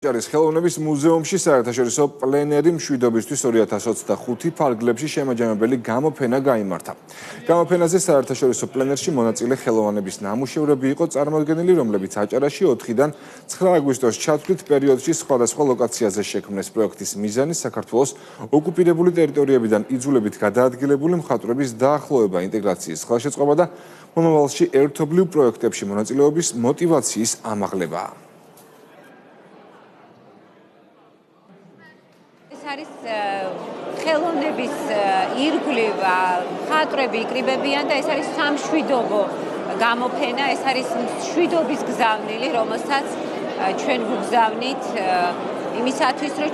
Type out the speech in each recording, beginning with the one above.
ჯარის ხელოვნების მუზეუმში საერთაშორისო პლენერი მშვიდობისთვის 2025 ფარგლებში შემაჯამებელი გამოფენა გაიმართა. გამოფენაზე საერთაშორისო პლენერში მონაწილე ხელოვნების ნამუშევრები იყო წარმოდგენილი, რომლებიც აჭარაში 4-დან 9 აგვისტოს ჩათვლით პერიოდში სხვადასხვა ლოკაციაზე შექმნეს. პროექტის მიზანი საქართველოს ოკუპირებული ტერიტორიებიდან იძულებით გადაადგილებული მხატვრების დაახლოება, ინტეგრაციის ხელშეწყობა და მომავალში ერთობლივ პროექტებში მონაწილეობის მოტივაციის ამაღლებაა. არის ხელოვნების ირგვლივ მხატვრები იკრიბებიან და ეს არის სამშვიდობო გამოფენა, ეს არის მშვიდობის გზავნილი, რომელსაც ჩვენ გვგზავნით იმისათვის, რომ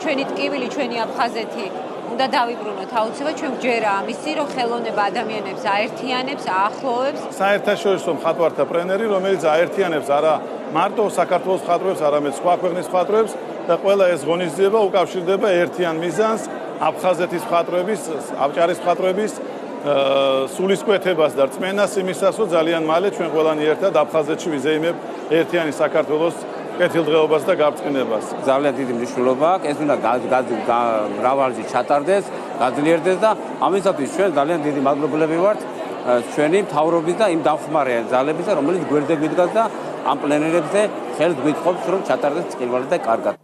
ჩვენი ტკივილი, ჩვენი აფხაზეთი უნდა დავიბრუნოთ აუცილებლად, ჩვენ გვჯერა ამისი, რომ ხელოვნება ადამიანებს აერთიანებს, აახლოვებს. საერთაშორისო მხატვართა პლენერი, რომელიც აერთიანებს არა მარტო საქართველოს მხატვრებს, არამედ სხვა ქვეყნის მხატვრებს და ყველა ეს ღონისძიება უკავშირდება ერთიან მიზანს, აფხაზეთის მხატვრების, აჭარის მხატვრების სულისკვეთებას და რწმენას იმისას, რომ ძალიან მალე ჩვენ ყველანი ერთად აფხაზეთში ვიზეიმებ ერთიანი საქართველოს კეთილდღეობას და გაბრწყინებას. ძალიან დიდი მნიშვნელობა აქვს, ეს უნდა მრავალჯერ ჩატარდეს, გაძლიერდეს და ამისათვის ჩვენ ძალიან დიდი მადლობლები ვართ ჩვენი მთავრობის და იმ დამხმარე ძალებისა, რომელიც გვერდებით დგას და ამ პლენერებზე ხელს გვითხოვს, რომ ჩატარდეს წილვალი და კარგად.